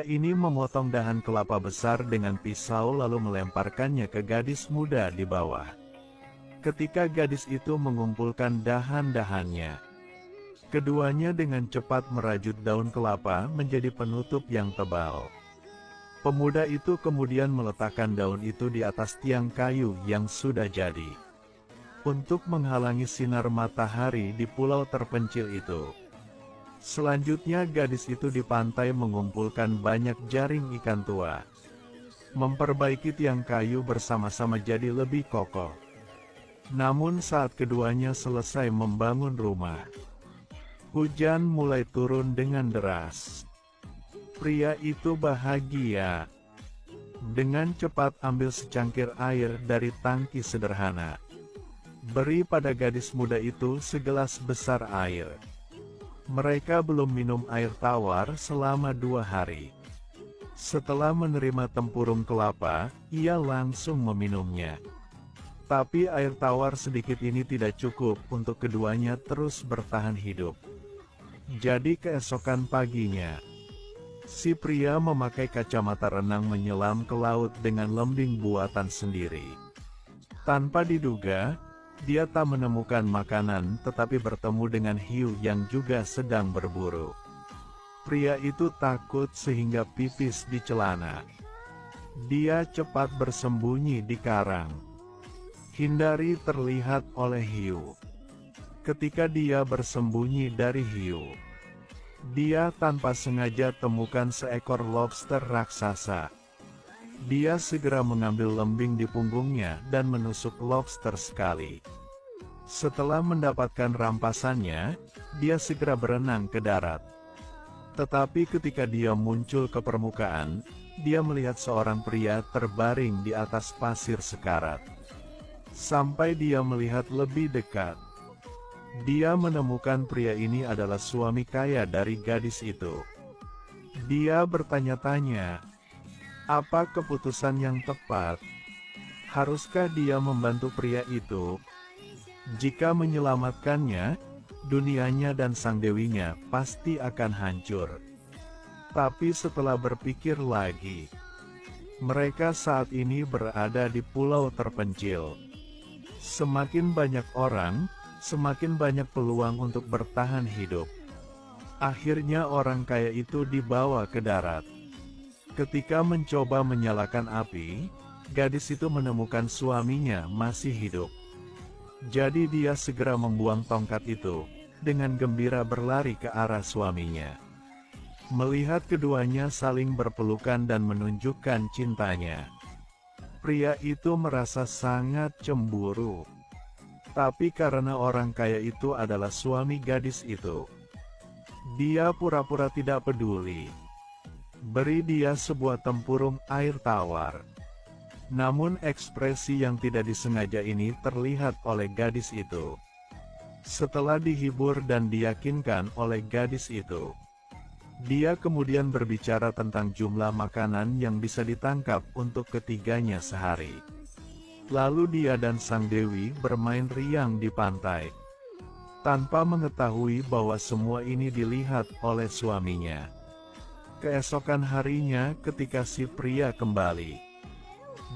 ini memotong dahan kelapa besar dengan pisau lalu melemparkannya ke gadis muda di bawah. Ketika gadis itu mengumpulkan dahan-dahannya, keduanya dengan cepat merajut daun kelapa menjadi penutup yang tebal. Pemuda itu kemudian meletakkan daun itu di atas tiang kayu yang sudah jadi, untuk menghalangi sinar matahari di pulau terpencil itu. Selanjutnya gadis itu di pantai mengumpulkan banyak jaring ikan tua, memperbaiki tiang kayu bersama-sama jadi lebih kokoh. Namun saat keduanya selesai membangun rumah, hujan mulai turun dengan deras. Pria itu bahagia. Dengan cepat ambil secangkir air dari tangki sederhana. Beri pada gadis muda itu segelas besar air. Mereka belum minum air tawar selama 2 hari. Setelah menerima tempurung kelapa, ia langsung meminumnya. Tapi air tawar sedikit ini tidak cukup untuk keduanya terus bertahan hidup. Jadi keesokan paginya, si pria memakai kacamata renang menyelam ke laut dengan lembing buatan sendiri. Tanpa diduga, dia tak menemukan makanan tetapi bertemu dengan hiu yang juga sedang berburu. Pria itu takut sehingga pipis di celana. Dia cepat bersembunyi di karang, hindari terlihat oleh hiu. Ketika dia bersembunyi dari hiu, dia tanpa sengaja temukan seekor lobster raksasa. Dia segera mengambil lembing di punggungnya dan menusuk lobster sekali. Setelah mendapatkan rampasannya, dia segera berenang ke darat. Tetapi ketika dia muncul ke permukaan, dia melihat seorang pria terbaring di atas pasir sekarat. Sampai dia melihat lebih dekat, dia menemukan pria ini adalah suami kaya dari gadis itu. Dia bertanya-tanya, apa keputusan yang tepat? Haruskah dia membantu pria itu? Jika menyelamatkannya, dunianya dan sang dewinya pasti akan hancur. Tapi setelah berpikir lagi, mereka saat ini berada di pulau terpencil. Semakin banyak orang, semakin banyak peluang untuk bertahan hidup. Akhirnya orang kaya itu dibawa ke darat. Ketika mencoba menyalakan api, gadis itu menemukan suaminya masih hidup. Jadi dia segera membuang tongkat itu, dengan gembira berlari ke arah suaminya. Melihat keduanya saling berpelukan dan menunjukkan cintanya, pria itu merasa sangat cemburu. Tapi karena orang kaya itu adalah suami gadis itu, dia pura-pura tidak peduli. Beri dia sebuah tempurung air tawar. Namun ekspresi yang tidak disengaja ini terlihat oleh gadis itu. Setelah dihibur dan diyakinkan oleh gadis itu, dia kemudian berbicara tentang jumlah makanan yang bisa ditangkap untuk ketiganya sehari. Lalu dia dan sang dewi bermain riang di pantai, tanpa mengetahui bahwa semua ini dilihat oleh suaminya. Keesokan harinya ketika si pria kembali,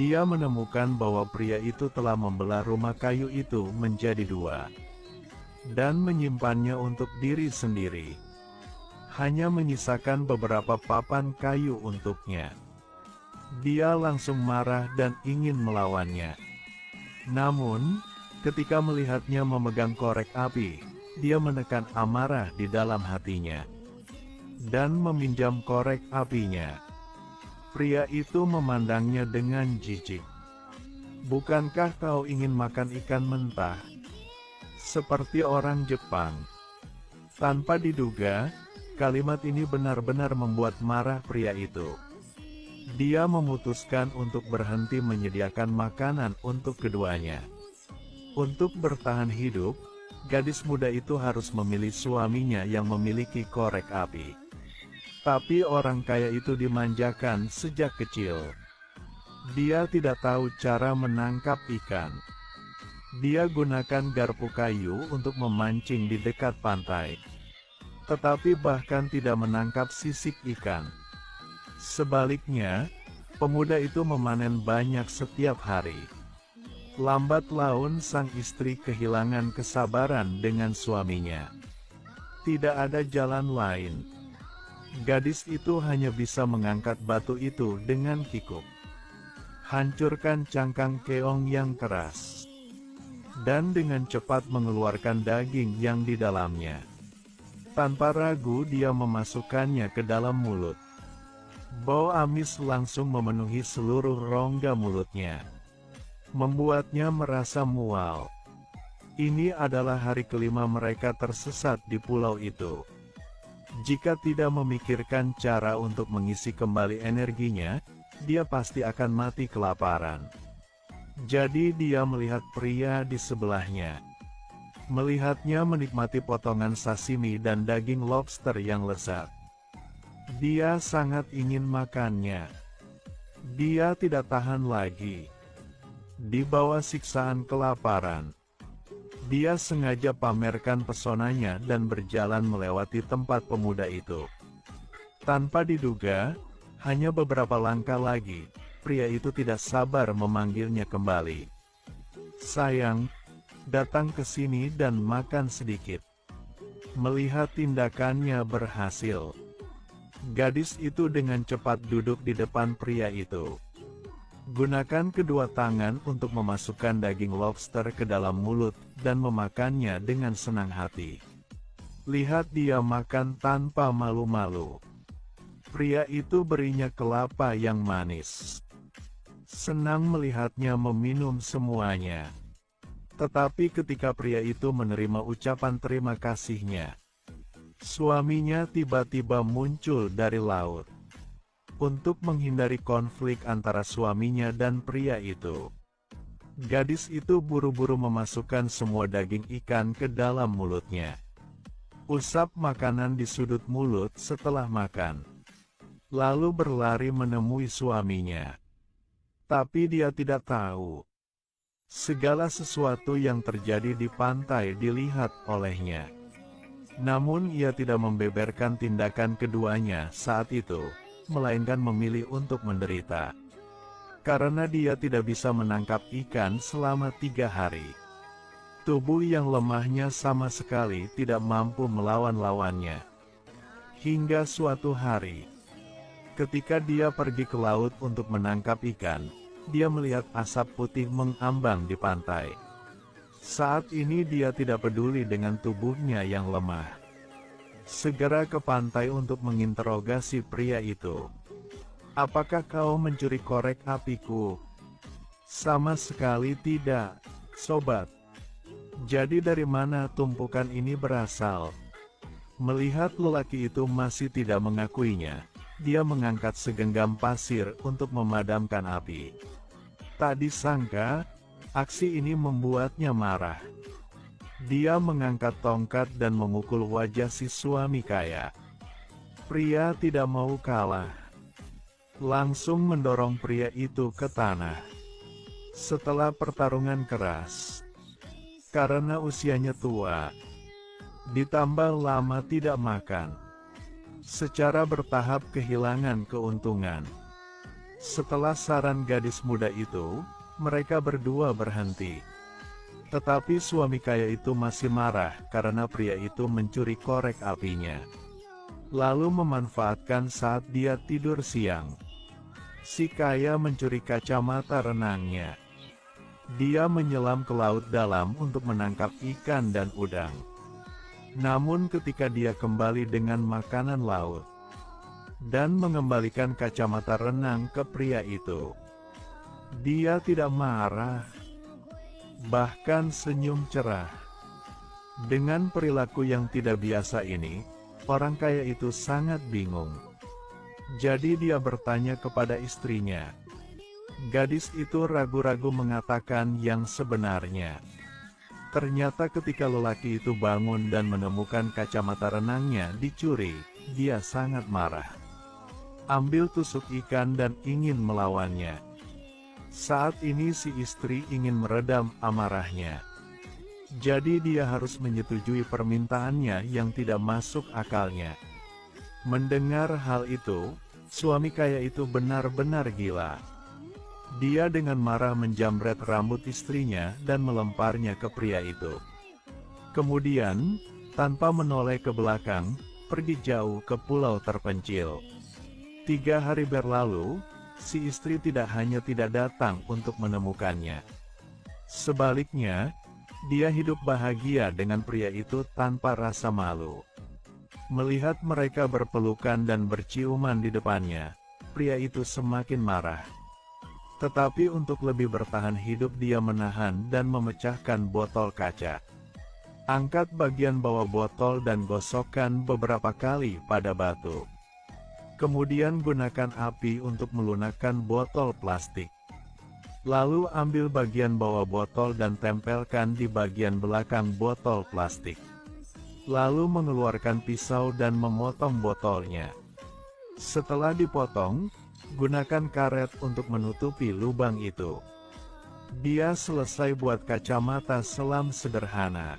dia menemukan bahwa pria itu telah membelah rumah kayu itu menjadi 2, dan menyimpannya untuk diri sendiri. Hanya menyisakan beberapa papan kayu untuknya. Dia langsung marah dan ingin melawannya. Namun, ketika melihatnya memegang korek api, dia menekan amarah di dalam hatinya dan meminjam korek apinya. Pria itu memandangnya dengan jijik. Bukankah kau ingin makan ikan mentah? Seperti orang Jepang. Tanpa diduga, kalimat ini benar-benar membuat marah pria itu. Dia memutuskan untuk berhenti menyediakan makanan untuk keduanya. Untuk bertahan hidup, gadis muda itu harus memilih suaminya yang memiliki korek api. Tapi orang kaya itu dimanjakan sejak kecil. Dia tidak tahu cara menangkap ikan. Dia gunakan garpu kayu untuk memancing di dekat pantai. Tetapi bahkan tidak menangkap sisik ikan. Sebaliknya, pemuda itu memanen banyak setiap hari. Lambat laun sang istri kehilangan kesabaran dengan suaminya. Tidak ada jalan lain. Gadis itu hanya bisa mengangkat batu itu dengan kikuk. Hancurkan cangkang keong yang keras. Dan dengan cepat mengeluarkan daging yang di dalamnya. Tanpa ragu dia memasukkannya ke dalam mulut. Bau amis langsung memenuhi seluruh rongga mulutnya. Membuatnya merasa mual. Ini adalah hari kelima mereka tersesat di pulau itu. Jika tidak memikirkan cara untuk mengisi kembali energinya, dia pasti akan mati kelaparan. Jadi dia melihat pria di sebelahnya. Melihatnya menikmati potongan sashimi dan daging lobster yang lezat. Dia sangat ingin makannya. Dia tidak tahan lagi. Di bawah siksaan kelaparan, dia sengaja pamerkan pesonanya dan berjalan melewati tempat pemuda itu. Tanpa diduga, hanya beberapa langkah lagi, pria itu tidak sabar memanggilnya kembali. "Sayang, datang ke sini dan makan sedikit." Melihat tindakannya berhasil, gadis itu dengan cepat duduk di depan pria itu. Gunakan kedua tangan untuk memasukkan daging lobster ke dalam mulut dan memakannya dengan senang hati. Lihat dia makan tanpa malu-malu. Pria itu berinya kelapa yang manis. Senang melihatnya meminum semuanya. Tetapi ketika pria itu menerima ucapan terima kasihnya, suaminya tiba-tiba muncul dari laut. Untuk menghindari konflik antara suaminya dan pria itu, gadis itu buru-buru memasukkan semua daging ikan ke dalam mulutnya. Usap makanan di sudut mulut setelah makan. Lalu berlari menemui suaminya. Tapi dia tidak tahu. Segala sesuatu yang terjadi di pantai dilihat olehnya. Namun ia tidak membeberkan tindakan keduanya saat itu, melainkan memilih untuk menderita. Karena dia tidak bisa menangkap ikan selama 3 hari. Tubuh yang lemahnya sama sekali tidak mampu melawan-lawannya. Hingga suatu hari, ketika dia pergi ke laut untuk menangkap ikan, dia melihat asap putih mengambang di pantai. Saat ini dia tidak peduli dengan tubuhnya yang lemah. Segera ke pantai untuk menginterogasi pria itu. "Apakah kau mencuri korek apiku?" "Sama sekali tidak, sobat." "Jadi dari mana tumpukan ini berasal?" Melihat lelaki itu masih tidak mengakuinya, dia mengangkat segenggam pasir untuk memadamkan api. Tak disangka, aksi ini membuatnya marah. Dia mengangkat tongkat dan memukul wajah si suami kaya. Pria tidak mau kalah. Langsung mendorong pria itu ke tanah. Setelah pertarungan keras, karena usianya tua, ditambah lama tidak makan, secara bertahap kehilangan keuntungan. Setelah saran gadis muda itu, mereka berdua berhenti. Tetapi suami kaya itu masih marah karena pria itu mencuri korek apinya. Lalu memanfaatkan saat dia tidur siang, si kaya mencuri kacamata renangnya. Dia menyelam ke laut dalam untuk menangkap ikan dan udang. Namun ketika dia kembali dengan makanan laut dan mengembalikan kacamata renang ke pria itu, dia tidak marah, bahkan senyum cerah. Dengan perilaku yang tidak biasa ini, orang kaya itu sangat bingung. Jadi dia bertanya kepada istrinya. Gadis itu ragu-ragu mengatakan yang sebenarnya. Ternyata ketika lelaki itu bangun dan menemukan kacamata renangnya dicuri, dia sangat marah. Ambil tusuk ikan dan ingin melawannya. Saat ini si istri ingin meredam amarahnya. Jadi dia harus menyetujui permintaannya yang tidak masuk akalnya. Mendengar hal itu, Suami kaya itu benar-benar gila. Dia dengan marah menjamret rambut istrinya dan melemparnya ke pria itu. Kemudian, tanpa menoleh ke belakang, pergi jauh ke pulau terpencil. 3 hari berlalu, si istri tidak hanya tidak datang untuk menemukannya. Sebaliknya, dia hidup bahagia dengan pria itu tanpa rasa malu. Melihat mereka berpelukan dan berciuman di depannya, pria itu semakin marah. Tetapi untuk lebih bertahan hidup dia menahan dan memecahkan botol kaca. Angkat bagian bawah botol dan gosokkan beberapa kali pada batu. Kemudian gunakan api untuk melunakkan botol plastik. Lalu ambil bagian bawah botol dan tempelkan di bagian belakang botol plastik. Lalu mengeluarkan pisau dan memotong botolnya. Setelah dipotong, gunakan karet untuk menutupi lubang itu. Dia selesai buat kacamata selam sederhana.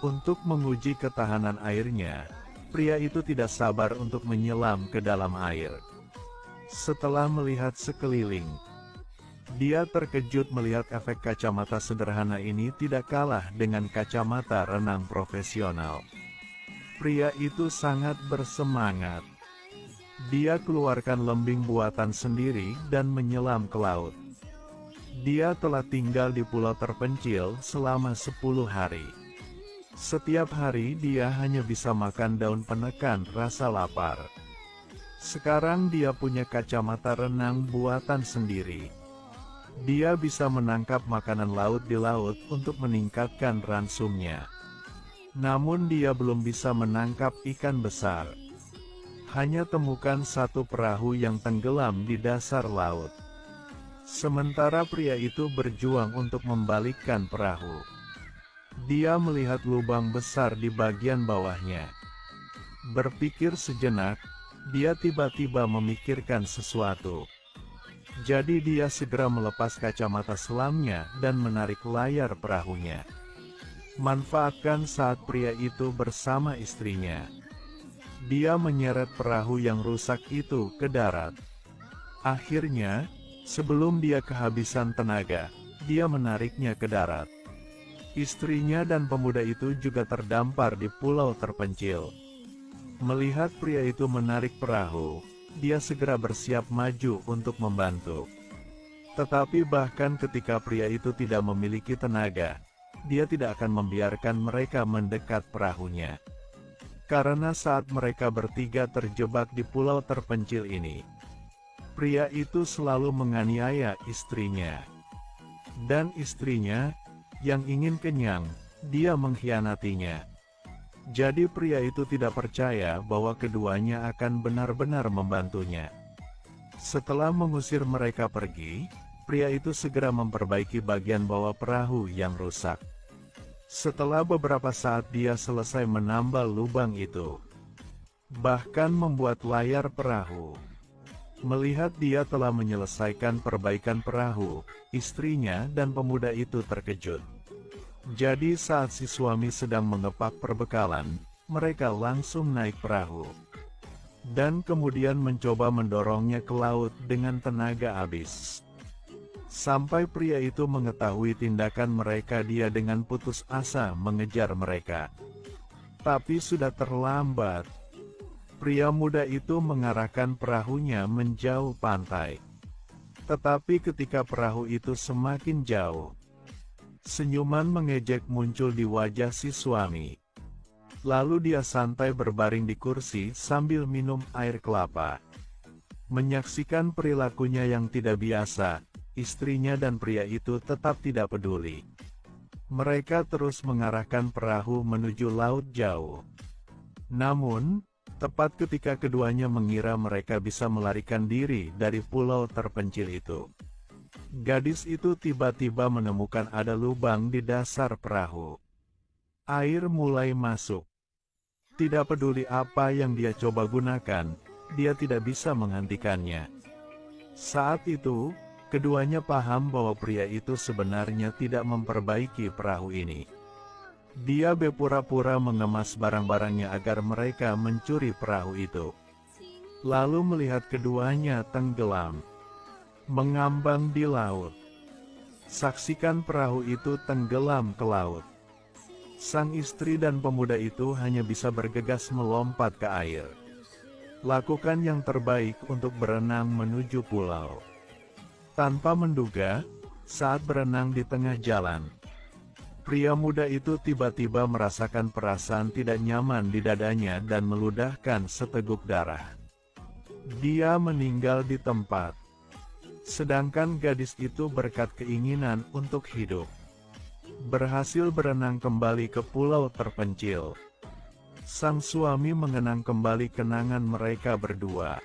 Untuk menguji ketahanan airnya, pria itu tidak sabar untuk menyelam ke dalam air. Setelah melihat sekeliling, dia terkejut melihat efek kacamata sederhana ini tidak kalah dengan kacamata renang profesional. Pria itu sangat bersemangat. Dia keluarkan lembing buatan sendiri dan menyelam ke laut. Dia telah tinggal di pulau terpencil selama 10 hari. Setiap hari dia hanya bisa makan daun penekan rasa lapar. Sekarang dia punya kacamata renang buatan sendiri. Dia bisa menangkap makanan laut di laut untuk meningkatkan ransumnya. Namun dia belum bisa menangkap ikan besar. Hanya temukan satu perahu yang tenggelam di dasar laut. Sementara pria itu berjuang untuk membalikkan perahu. Dia melihat lubang besar di bagian bawahnya. Berpikir sejenak, dia tiba-tiba memikirkan sesuatu. Jadi dia segera melepas kacamata selamnya dan menarik layar perahunya. Manfaatkan saat pria itu bersama istrinya. Dia menyeret perahu yang rusak itu ke darat. Akhirnya, sebelum dia kehabisan tenaga, dia menariknya ke darat. Istrinya dan pemuda itu juga terdampar di pulau terpencil. Melihat pria itu menarik perahu, dia segera bersiap maju untuk membantu. Tetapi bahkan ketika pria itu tidak memiliki tenaga, dia tidak akan membiarkan mereka mendekat perahunya. Karena saat mereka bertiga terjebak di pulau terpencil ini, pria itu selalu menganiaya istrinya. Dan istrinya, yang ingin kenyang, dia mengkhianatinya. Jadi pria itu tidak percaya bahwa keduanya akan benar-benar membantunya. Setelah mengusir mereka pergi, pria itu segera memperbaiki bagian bawah perahu yang rusak. Setelah beberapa saat dia selesai menambal lubang itu, bahkan membuat layar perahu. Melihat dia telah menyelesaikan perbaikan perahu, istrinya dan pemuda itu terkejut. Jadi saat si suami sedang mengepak perbekalan, mereka langsung naik perahu. Dan kemudian mencoba mendorongnya ke laut dengan tenaga habis. Sampai pria itu mengetahui tindakan mereka, dia dengan putus asa mengejar mereka. Tapi sudah terlambat. Pria muda itu mengarahkan perahunya menjauh pantai. Tetapi ketika perahu itu semakin jauh, senyuman mengejek muncul di wajah si suami. Lalu dia santai berbaring di kursi sambil minum air kelapa. Menyaksikan perilakunya yang tidak biasa, istrinya dan pria itu tetap tidak peduli. Mereka terus mengarahkan perahu menuju laut jauh. Namun, tepat ketika keduanya mengira mereka bisa melarikan diri dari pulau terpencil itu, gadis itu tiba-tiba menemukan ada lubang di dasar perahu. Air mulai masuk. Tidak peduli apa yang dia coba gunakan, dia tidak bisa menghentikannya. Saat itu, keduanya paham bahwa pria itu sebenarnya tidak memperbaiki perahu ini. Dia berpura-pura mengemas barang-barangnya agar mereka mencuri perahu itu. lalu melihat keduanya tenggelam, mengambang di laut. Saksikan perahu itu tenggelam ke laut. Sang istri dan pemuda itu hanya bisa bergegas melompat ke air. Lakukan yang terbaik untuk berenang menuju pulau. Tanpa menduga, saat berenang di tengah jalan, pria muda itu tiba-tiba merasakan perasaan tidak nyaman di dadanya dan meludahkan seteguk darah. Dia meninggal di tempat. Sedangkan gadis itu berkat keinginan untuk hidup, berhasil berenang kembali ke pulau terpencil. Sang suami mengenang kembali kenangan mereka berdua.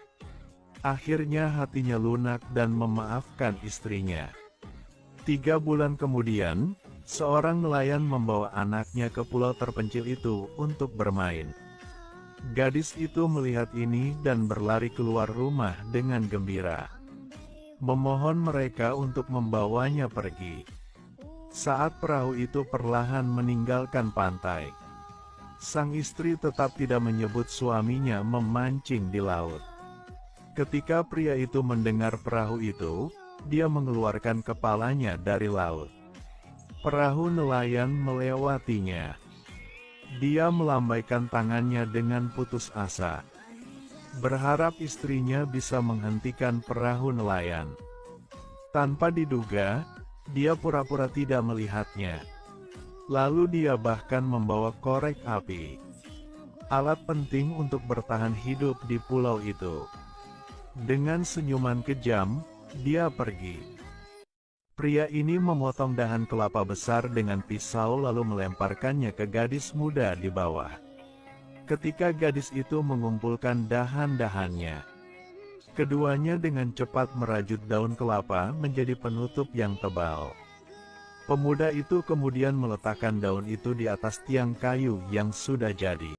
Akhirnya hatinya lunak dan memaafkan istrinya. 3 bulan kemudian, seorang nelayan membawa anaknya ke pulau terpencil itu untuk bermain. Gadis itu melihat ini dan berlari keluar rumah dengan gembira, memohon mereka untuk membawanya pergi. Saat perahu itu perlahan meninggalkan pantai, sang istri tetap tidak menyebut suaminya memancing di laut. Ketika pria itu mendengar perahu itu, dia mengeluarkan kepalanya dari laut. Perahu nelayan melewatinya. Dia melambaikan tangannya dengan putus asa, berharap istrinya bisa menghentikan perahu nelayan. Tanpa diduga, dia pura-pura tidak melihatnya. Lalu dia bahkan membawa korek api, alat penting untuk bertahan hidup di pulau itu. Dengan senyuman kejam, dia pergi. Pria ini memotong dahan kelapa besar dengan pisau lalu melemparkannya ke gadis muda di bawah. Ketika gadis itu mengumpulkan dahan-dahannya, keduanya dengan cepat merajut daun kelapa menjadi penutup yang tebal. Pemuda itu kemudian meletakkan daun itu di atas tiang kayu yang sudah jadi.